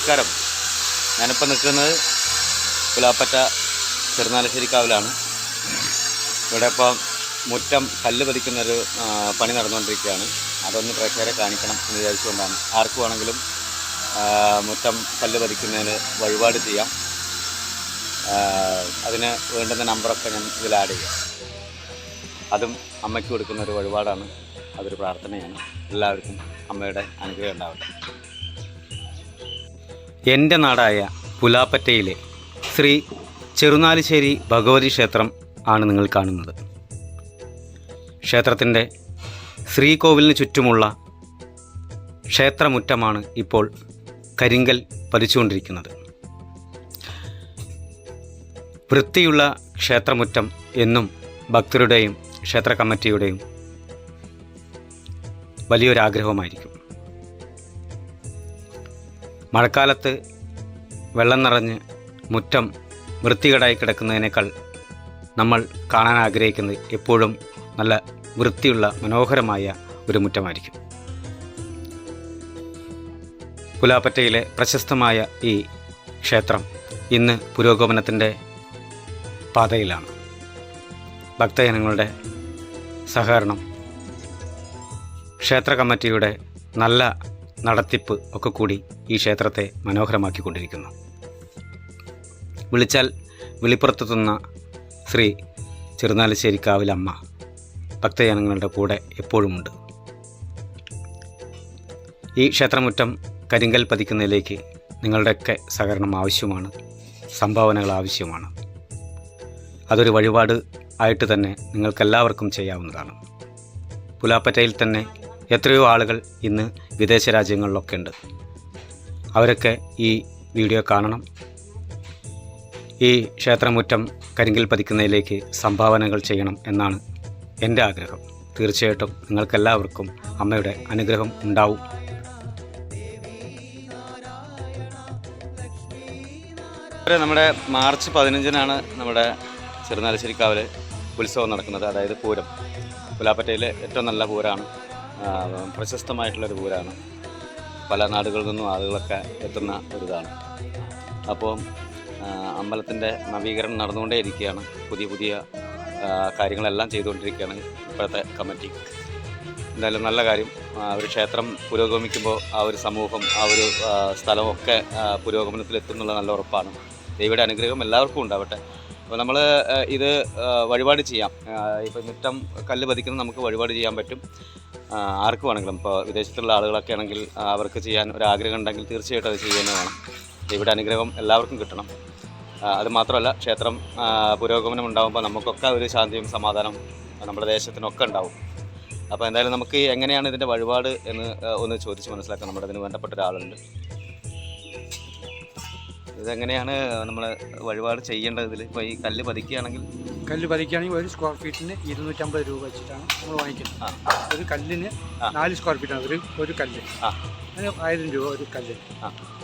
നമസ്കാരം. ഞാനിപ്പോൾ നിൽക്കുന്നത് പുലാപ്പറ്റ ചെറുനാലശ്ശേരി കാവിലാണ്. ഇവിടെ ഇപ്പം മുറ്റം കല്ല് പതിക്കുന്നൊരു പണി നടന്നുകൊണ്ടിരിക്കുകയാണ്. അതൊന്ന് പ്രേക്ഷകരെ കാണിക്കണം എന്ന് വിചാരിച്ചുകൊണ്ടാണ്. ആർക്കു വേണമെങ്കിലും മുറ്റം കല്ല് പതിക്കുന്നതിന് വഴിപാട് ചെയ്യാം. അതിന് വേണ്ടുന്ന നമ്പറൊക്കെ ഞാൻ ഇതിൽ ആഡ് ചെയ്യാം. അതും അമ്മയ്ക്ക് കൊടുക്കുന്ന ഒരു വഴിപാടാണ്, അതൊരു പ്രാർത്ഥനയാണ്. എല്ലാവർക്കും അമ്മയുടെ അനുഗ്രഹം ഉണ്ടാവട്ടെ. എൻ്റെ നാടായ പുലാപ്പറ്റയിലെ ശ്രീ ചെറുനാലശ്ശേരി ഭഗവതി ക്ഷേത്രം ആണ് നിങ്ങൾ കാണുന്നത്. ക്ഷേത്രത്തിൻ്റെ ശ്രീകോവിലിന് ചുറ്റുമുള്ള ക്ഷേത്രമുറ്റമാണ് ഇപ്പോൾ കരിങ്കൽ പതിച്ചുകൊണ്ടിരിക്കുന്നത്. വൃത്തിയുള്ള ക്ഷേത്രമുറ്റം എന്നും ഭക്തരുടെയും ക്ഷേത്ര കമ്മിറ്റിയുടെയും വലിയൊരാഗ്രഹമായിരിക്കും. മഴക്കാലത്ത് വെള്ളം നിറഞ്ഞ് മുറ്റം വൃത്തികേടായി കിടക്കുന്നതിനേക്കാൾ നമ്മൾ കാണാൻ ആഗ്രഹിക്കുന്നത് എപ്പോഴും നല്ല വൃത്തിയുള്ള മനോഹരമായ ഒരു മുറ്റമായിരിക്കും. പുലാപ്പറ്റയിലെ പ്രശസ്തമായ ഈ ക്ഷേത്രം ഇന്ന് പുരോഗമനത്തിൻ്റെ പാതയിലാണ്. ഭക്തജനങ്ങളുടെ സഹകരണം, ക്ഷേത്ര കമ്മിറ്റിയുടെ നല്ല നടത്തിപ്പ് ഒക്കെ കൂടി ഈ ക്ഷേത്രത്തെ മനോഹരമാക്കിക്കൊണ്ടിരിക്കുന്നു. വിളിച്ചാൽ വിളിപ്പുറത്തെത്തുന്ന ശ്രീ ചെറുനാലശ്ശേരി കാവിലമ്മ ഭക്തജനങ്ങളുടെ കൂടെ എപ്പോഴുമുണ്ട്. ഈ ക്ഷേത്രമുറ്റം കരിങ്കൽ പതിക്കുന്നതിലേക്ക് നിങ്ങളുടെയൊക്കെ സഹകരണം ആവശ്യമാണ്, സംഭാവനകൾ ആവശ്യമാണ്. അതൊരു വഴിപാട് ആയിട്ട് തന്നെ നിങ്ങൾക്കെല്ലാവർക്കും ചെയ്യാവുന്നതാണ്. പുലാപ്പറ്റയിൽ തന്നെ എത്രയോ ആളുകൾ ഇന്ന് വിദേശ രാജ്യങ്ങളിലൊക്കെ ഉണ്ട്. അവരൊക്കെ ഈ വീഡിയോ കാണണം. ഈ ക്ഷേത്രമുറ്റം കരിങ്കൽ പതിക്കുന്നതിലേക്ക് സംഭാവനകൾ ചെയ്യണം എന്നാണ് എൻ്റെ ആഗ്രഹം. തീർച്ചയായിട്ടും നിങ്ങൾക്കെല്ലാവർക്കും അമ്മയുടെ അനുഗ്രഹം ഉണ്ടാവും. നമ്മുടെ മാർച്ച് 15-നാണ് നമ്മുടെ ചെറുനാലശ്ശേരി കാവിൽ ഉത്സവം നടക്കുന്നത്. അതായത് പൂരം. പുലാപ്പറ്റയിലെ ഏറ്റവും നല്ല പൂരമാണ്, പ്രശസ്തമായിട്ടുള്ളൊരു പൂരമാണ്. പല നാടുകളിൽ നിന്നും ആളുകളൊക്കെ എത്തുന്ന ഒരിതാണ്. അപ്പോൾ അമ്പലത്തിൻ്റെ നവീകരണം നടന്നുകൊണ്ടേയിരിക്കുകയാണ്. പുതിയ പുതിയ കാര്യങ്ങളെല്ലാം ചെയ്തുകൊണ്ടിരിക്കുകയാണ് ഇപ്പോഴത്തെ കമ്മിറ്റി. എന്തായാലും നല്ല കാര്യം. ഒരു ക്ഷേത്രം പുരോഗമിക്കുമ്പോൾ ആ ഒരു സമൂഹം, ആ ഒരു സ്ഥലമൊക്കെ പുരോഗമനത്തിലെത്തുന്നുള്ള നല്ല ഉറപ്പാണ്. ദൈവയുടെ അനുഗ്രഹം എല്ലാവർക്കും ഉണ്ടാവട്ടെ. അപ്പോൾ നമ്മൾ ഇത് വഴിപാട് ചെയ്യാം. ഇപ്പോൾ മുറ്റം കല്ല് പതിക്കുന്നത് നമുക്ക് വഴിപാട് ചെയ്യാൻ പറ്റും. ആർക്ക് വേണമെങ്കിലും, ഇപ്പോൾ വിദേശത്തുള്ള ആളുകളൊക്കെ ആണെങ്കിൽ അവർക്ക് ചെയ്യാൻ ഒരാഗ്രഹം ഉണ്ടെങ്കിൽ തീർച്ചയായിട്ടും അത് ചെയ്യുന്നതാണ്. ദൈവയുടെ അനുഗ്രഹം എല്ലാവർക്കും കിട്ടണം. അതുമാത്രമല്ല, ക്ഷേത്രം പുരോഗമനം ഉണ്ടാകുമ്പോൾ നമുക്കൊക്കെ ഒരു ശാന്തിയും സമാധാനം നമ്മുടെ ദേശത്തിനൊക്കെ ഉണ്ടാവും. അപ്പോൾ എന്തായാലും നമുക്ക് എങ്ങനെയാണ് ഇതിൻ്റെ വഴിപാട് എന്ന് ഒന്ന് ചോദിച്ച് മനസ്സിലാക്കാൻ നമ്മുടെ അതിന് വേണ്ടപ്പെട്ട ഒരാളുണ്ട്. ഇതെങ്ങനെയാണ് നമ്മൾ വഴിപാട് ചെയ്യേണ്ടത്? ഇതിൽ ഇപ്പോൾ ഈ കല്ല് പതിക്കുകയാണെങ്കിൽ ഒരു സ്ക്വയർ ഫീറ്റിന് 250 രൂപ വെച്ചിട്ടാണ് നമ്മൾ വാങ്ങിക്കുന്നത്. ഒരു കല്ലിന് 4 സ്ക്വയർ ഫീറ്റാണ് ഒരു കല്ല്. അതിന് 1000 രൂപ ഒരു കല്ല്.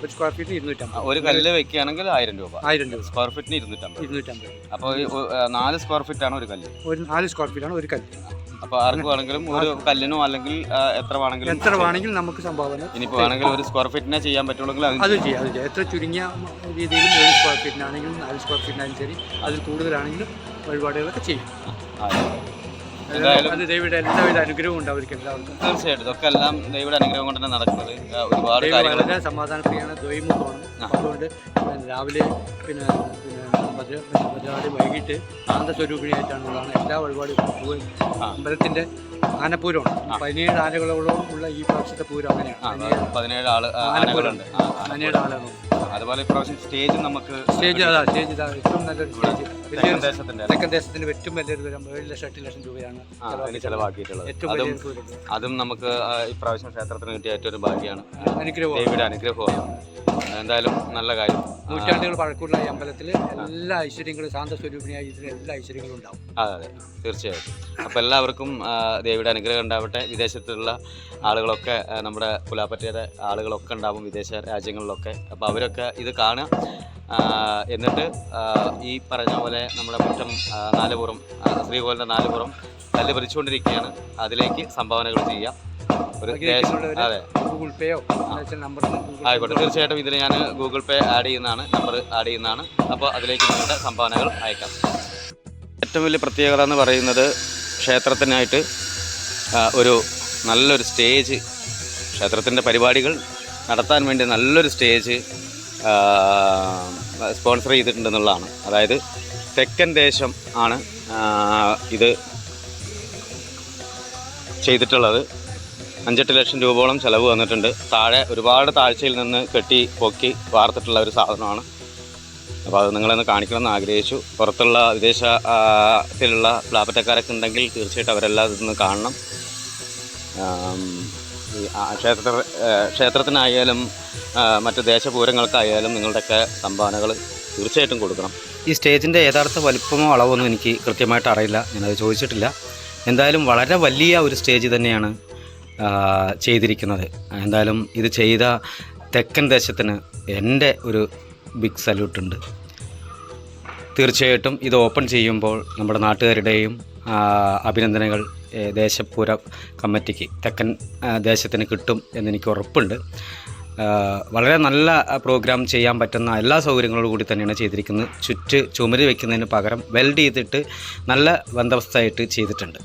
ഒരു സ്ക്വയർ ഫീറ്റിന് 250. ഒരു കല്ല് വെക്കുകയാണെങ്കിൽ 1000 രൂപ. സ്ക്വയർ ഫീറ്റിന് 250. അപ്പോൾ 4 സ്ക്വയർ ഫീറ്റാണ് ഒരു കല്ല്. 4 സ്ക്വയർ ഫീറ്റാണ് ഒരു കല്ല്. അപ്പോൾ ആർക്ക് വേണമെങ്കിലും ഒരു കല്ലിനോ അല്ലെങ്കിൽ എത്ര വേണമെങ്കിലും നമുക്ക് സംഭാവന. ഇനിയിപ്പോൾ വേണമെങ്കിൽ ഒരു സ്ക്വയർ ഫീറ്റിനെ ചെയ്യാൻ പറ്റുള്ളൂ അത് ചെയ്യാം. എത്ര ചുരുങ്ങിയ രീതിയിലും 1 സ്ക്വയർ ഫീറ്റിനാണെങ്കിലും 4 സ്ക്വയർ ഫീറ്റിനായാലും ശരി, അതിൽ കൂടുതലാണെങ്കിലും വഴിപാടുകളൊക്കെ ചെയ്യും. അത് ദൈവയുടെ എല്ലാവിധ അനുഗ്രഹവും ഉണ്ടാവും എല്ലാവർക്കും. തീർച്ചയായിട്ടും ഇതൊക്കെ എല്ലാം ദൈവയുടെ അനുഗ്രഹം കൊണ്ട് തന്നെ നടക്കുന്നത്. ഒരുപാട് വളരെ സമാധാനപ്രിയാണ്, ദ്വൈമുഖമാണ്. അതുകൊണ്ട് രാവിലെ പിന്നെ ഭദ്രകാളി വൈകിട്ട് ശാന്തസ്വരൂപിണിയായിട്ടാണുള്ളതാണ് എല്ലാ വഴിപാടുകളും. അമ്പലത്തിൻ്റെ ആനപ്പൂരമാണ്. 17 ആനകളോളം ഉള്ള ഈ പ്രാവശ്യത്തെ പൂരം അങ്ങനെയാണ്. 17 ആനകളുണ്ട്. 17 ആളുകളുണ്ട്. അതുപോലെ ഇപ്രാവശ്യം സ്റ്റേജ് സ്റ്റേജ് ഏറ്റവും നല്ലൊരു സ്റ്റേജ്. തെക്കൻ ദേശത്തിന് ഏറ്റവും വലിയൊരു 7-8 ലക്ഷം രൂപയാണ് ചെലവാക്കിയിട്ടുള്ളത്. അതും നമുക്ക് ഇപ്രാവശ്യം ക്ഷേത്രത്തിന് കിട്ടിയ ഏറ്റവും ഒരു ഭാഗ്യമാണ്, ദൈവയുടെ അനുഗ്രഹമാണ്. എന്തായാലും നല്ല കാര്യം. നൂറ്റാണ്ടുകൾ പഴക്കമുള്ള ഈ അമ്പലത്തിൽ എല്ലാ ഐശ്വര്യങ്ങളും, ശാന്തസ്വരൂപിണിയായി ഇതിന് എല്ലാ ഐശ്വര്യങ്ങളും ഉണ്ടാവും. അതെ, തീർച്ചയായിട്ടും. അപ്പോൾ എല്ലാവർക്കും ദൈവയുടെ അനുഗ്രഹം ഉണ്ടാവട്ടെ. വിദേശത്തുള്ള ആളുകളൊക്കെ, നമ്മുടെ പുലാപ്പറ്റയുടെ ആളുകളൊക്കെ ഉണ്ടാവും വിദേശ രാജ്യങ്ങളിലൊക്കെ. അപ്പോൾ അവരൊക്കെ ഇത് കാണുക. എന്നിട്ട് ഈ പറഞ്ഞ പോലെ നമ്മുടെ മുറ്റം 4 പുറം, ശ്രീകോവിലിൻ്റെ 4 പുറം കല്ല് പറിച്ചുകൊണ്ടിരിക്കുകയാണ്. അതിലേക്ക് സംഭാവനകൾ ചെയ്യാം. ഒരു അതെ ഗൂഗിൾ പേയോ നമ്പർ ആയിക്കോട്ടെ, തീർച്ചയായിട്ടും ഇതിന് ഞാൻ ഗൂഗിൾ പേ ആഡ് ചെയ്യുന്നതാണ്, നമ്പർ ആഡ് ചെയ്യുന്നതാണ്. അപ്പോൾ അതിലേക്ക് നിങ്ങളുടെ സംഭാവനകൾ അയക്കാം. ഏറ്റവും വലിയ പ്രത്യേകത എന്ന് പറയുന്നത് ക്ഷേത്രത്തിനായിട്ട് ഒരു നല്ലൊരു സ്റ്റേജ്, ക്ഷേത്രത്തിൻ്റെ പരിപാടികൾ നടത്താൻ വേണ്ടി നല്ലൊരു സ്റ്റേജ് സ്പോൺസർ ചെയ്തിട്ടുണ്ടെന്നുള്ളതാണ്. അതായത് തെക്കൻ ദേശം ആണ് ഇത് ചെയ്തിട്ടുള്ളത്. 5-8 ലക്ഷം രൂപയോളം ചിലവ് വന്നിട്ടുണ്ട്. താഴെ ഒരുപാട് താഴ്ചയിൽ നിന്ന് കെട്ടി പൊക്കി വാർത്തിട്ടുള്ള ഒരു സാധനമാണ്. അപ്പോൾ അത് നിങ്ങളൊന്ന് കാണിക്കണമെന്ന് ആഗ്രഹിച്ചു. പുറത്തുള്ള വിദേശത്തിലുള്ള പ്ലാപ്പറ്റക്കാരൊക്കെ ഉണ്ടെങ്കിൽ തീർച്ചയായിട്ടും അവരെല്ലാം ഇതൊന്ന് കാണണം. ക്ഷേത്രത്തിനായാലും മറ്റ് ദേശപൂരങ്ങൾക്കായാലും നിങ്ങളുടെയൊക്കെ സംഭാവനകൾ തീർച്ചയായിട്ടും കൊടുക്കണം. ഈ സ്റ്റേജിൻ്റെ യഥാർത്ഥ വലിപ്പമോ അളവൊന്നും എനിക്ക് കൃത്യമായിട്ട് അറിയില്ല, ഞാനത് ചോദിച്ചിട്ടില്ല. എന്തായാലും വളരെ വലിയ ഒരു സ്റ്റേജ് തന്നെയാണ് ചെയ്തിരിക്കുന്നത്. എന്തായാലും ഇത് ചെയ്ത തെക്കൻ ദേശത്തിന് എൻ്റെ ഒരു ബിഗ് സല്യൂട്ടുണ്ട്. തീർച്ചയായിട്ടും ഇത് ഓപ്പൺ ചെയ്യുമ്പോൾ നമ്മുടെ നാട്ടുകാരുടെയും അഭിനന്ദനങ്ങൾ ദേശപൂര കമ്മിറ്റിക്ക്, തെക്കൻ ദേശത്തിന് കിട്ടും എന്നെനിക്ക് ഉറപ്പുണ്ട്. വളരെ നല്ല പ്രോഗ്രാം ചെയ്യാൻ പറ്റുന്ന എല്ലാ സൗകര്യങ്ങളോടും കൂടി തന്നെയാണ് ചെയ്തിരിക്കുന്നത്. ചുമര് വയ്ക്കുന്നതിന് പകരം വെൽഡ് ചെയ്തിട്ട് നല്ല ബന്ദോബസ്തായിട്ട് ചെയ്തിട്ടുണ്ട്.